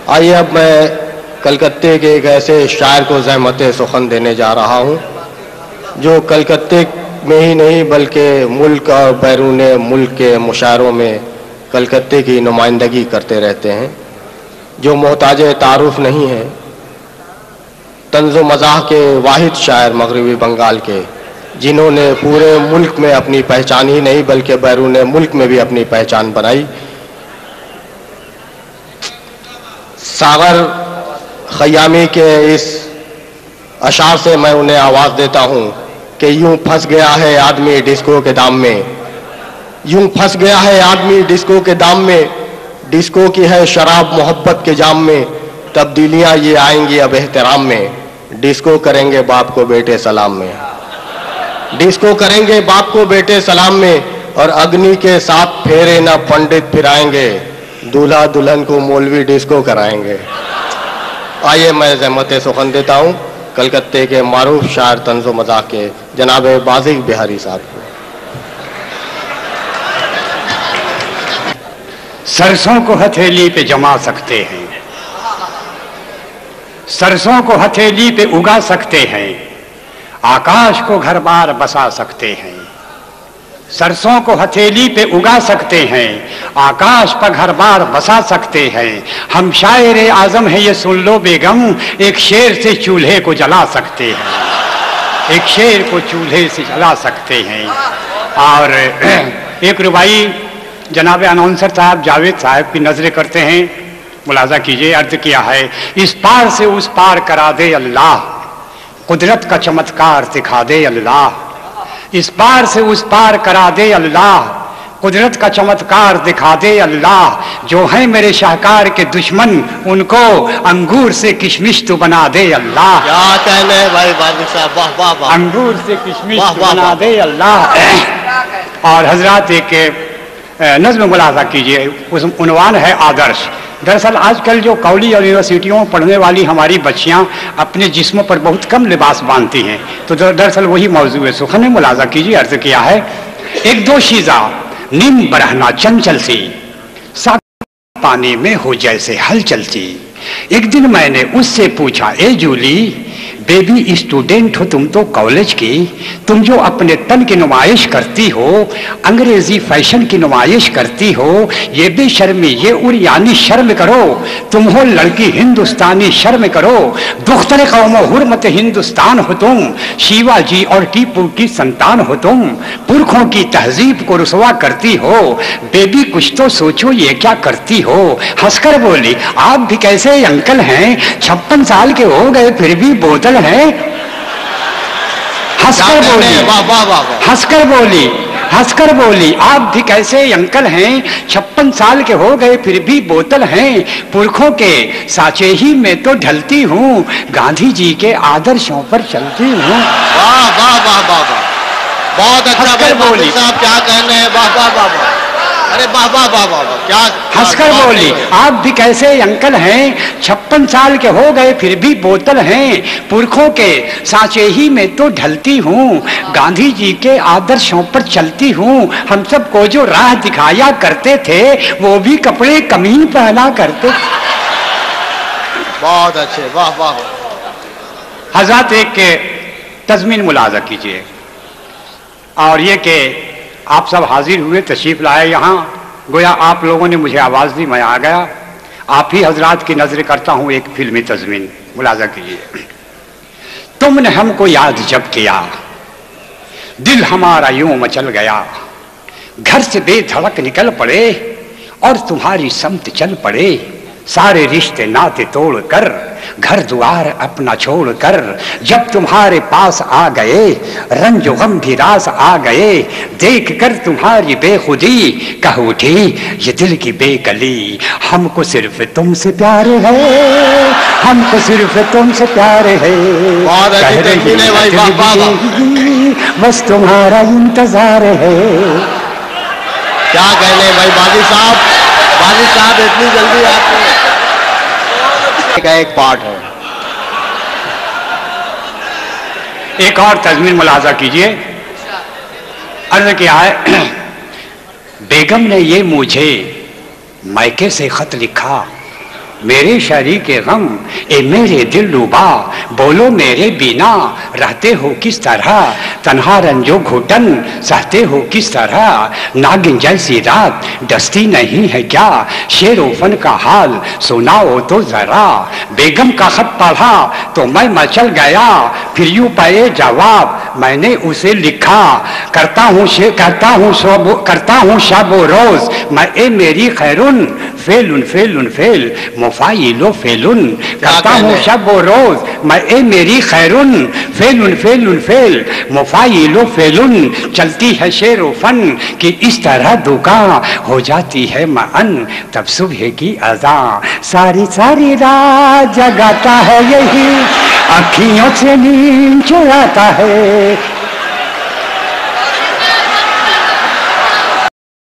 आइए अब मैं कलकत्ते के एक ऐसे शायर को ज़हमत सुखन देने जा रहा हूँ जो कलकत्ते में ही नहीं बल्कि मुल्क और बैरून मुल्क के मुशायरों में कलकत्ते की नुमाइंदगी करते रहते हैं, जो मोहताज तारुफ नहीं है। तंज़ो मज़ाह के वाहिद शायर मगरबी बंगाल के, जिन्होंने पूरे मुल्क में अपनी पहचान ही नहीं बल्कि बैरून मुल्क में भी अपनी पहचान बनाई। सागर खयामी के इस अशार से मैं उन्हें आवाज़ देता हूँ कि यूं फंस गया है आदमी डिस्को के दाम में, यूं फंस गया है आदमी डिस्को के दाम में, डिस्को की है शराब मोहब्बत के जाम में, तब्दीलियाँ ये आएंगी अब एहतराम में, डिस्को करेंगे बाप को बेटे सलाम में, डिस्को करेंगे बाप को बेटे सलाम में, और अग्नि के साथ फेरे न पंडित फिराएंगे, दूल्हा दुल्हन को मौलवी डिस्को कराएंगे। आइए मैं ज़हमत सुखन देता हूँ कलकत्ते के मारूफ शायर तंज़ो मज़ाह के जनाब बाज़ी बिहारी साहब को। सरसों को हथेली पे जमा सकते हैं, सरसों को हथेली पे उगा सकते हैं, आकाश को घर बार बसा सकते हैं। सरसों को हथेली पे उगा सकते हैं, आकाश पर घर बार बसा सकते हैं। हम शायर आजम है ये सुन लो बेगम, एक शेर से चूल्हे को जला सकते हैं, एक शेर को चूल्हे से जला सकते हैं। और एक रुबाई जनाब अनाउंसर साहब जावेद साहब की नजरें करते हैं, मुलाजा कीजिए। अर्ज किया है, इस पार से उस पार करा दे अल्लाह, कुदरत का चमत्कार दिखा दे अल्लाह, इस पार से उस पार करा दे अल्लाह, कुदरत का चमत्कार दिखा दे अल्लाह। जो है मेरे शाहकार के दुश्मन, उनको अंगूर से किशमिश तो बना दे अल्लाह। क्या कहने भाई बाज़ी साहब, वाह वाह वाह। अंगूर से किशमिश तो बना दे अल्लाह। और हजरात एक नज़्म मुलाजा कीजिए, उस उन्वान है आदर्श। दरअसल आजकल जो कॉलेज और यूनिवर्सिटियों में पढ़ने वाली हमारी बच्चियां अपने जिस्म पर बहुत कम लिबास बांधती हैं, तो दरअसल वही मौजू है। सुखन ने मुलाजा कीजिए। अर्ज किया है, एक दो शीजा नीम बरहना चंचल सी, साथ पानी में हो जैसे हलचल सी। एक दिन मैंने उससे पूछा, ए जूली बेबी स्टूडेंट हो तुम तो कॉलेज की, तुम जो अपने तन की नुमाइश करती हो, अंग्रेजी फैशन की नुमाइश करती हो, ये बेशर्मी ये उरियानी शर्म करो। तुम हो लड़की हिंदुस्तानी शर्म करो, दुख्तर कौम हुर्मत हिंदुस्तान हो तुम, शिवाजी और टीपू की संतान हो तुम, पुरखों की तहजीब को रुसवा करती हो। बेबी कुछ तो सोचो ये क्या करती हो। हंसकर बोली, आप भी कैसे अंकल हैं, 56 साल के हो गए फिर भी बोतल है। हंसकर बोली, हंसकर बोली, हंसकर बोली, आप भी कैसे अंकल हैं, 56 साल के हो गए फिर भी बोतल हैं। पुरखों के साचे ही में तो ढलती हूँ, गांधी जी के आदर्शों पर चलती हूँ। वाह वाह वाह वाह, बहुत अच्छा भाई बोली साहब, क्या कहने हैं, वाह वाह वाह वाह। अरे वाह वाह वाह वाह, क्या हंसकर बोली, आप भी कैसे अंकल हैं, 56 साल के हो गए फिर भी बोतल हैं। पुरखों के सांचे ही में तो ढलती हूँ, गांधी जी के आदर्शों पर चलती हूँ। हम सबको जो राह दिखाया करते थे, वो भी कपड़े कम ही पहना करते। बहुत अच्छे, वाह वाह। हजरत एक तज़मीन मुलाजा कीजिए, और ये कि आप सब हाजिर हुए, तशरीफ लाए यहाँ, गोया आप लोगों ने मुझे आवाज़ दी, मैं आ गया। आप ही हजरात की नजर करता हूँ एक फिल्मी तज़मीन, मुलाजा कीजिए। तुमने हमको याद जब किया, दिल हमारा यूं मचल गया, घर से बेधड़क निकल पड़े और तुम्हारी समत चल पड़े। सारे रिश्ते नाते तोड़कर, घर द्वार अपना छोड़कर, जब तुम्हारे पास आ गए, रंजो गम भी रास आ गए। देख कर तुम्हारी बेखुदी, कह उठी ये दिल की बेकली, हमको सिर्फ तुमसे प्यार है, हमको सिर्फ तुमसे प्यार है। बस तुम्हारा इंतजार है। क्या कहने भाई बाज़ी साहब, बाज़ी साहब इतनी जल्दी आपको का एक पार्ट है। एक और तज़मीन मुलाजा कीजिए। अर्ज किया है, बेगम ने ये मुझे मायके से खत लिखा, मेरे शरीके गम ए मेरे दिल डूबा, बोलो मेरे बिना रहते हो किस तरह, तन्हा रंजो घुटन सहते हो किस तरह, नागिन जैसी रात डसती नहीं है क्या, शेरोफन का हाल सुनाओ तो जरा, बेगम का खत पढ़ा तो मैं मचल गया, फिर यूं पाए जवाब मैंने उसे लिखा, करता हूँ शब रोज मैं ए मेरी खैरुन, फेलुन फेलुन फेल मुफाइलो फेलुन, करता हूँ शब रोज मैं ए मेरी खैरुन, फेलुन फेलुन फेल मुफाइलो फेलुन, चलती है शेरो फन कि इस तरह दुका हो जाती है मन, तब सुबह की अज़ा सारी सारी रात जगाता है यही, अखियों से नींद चुराता है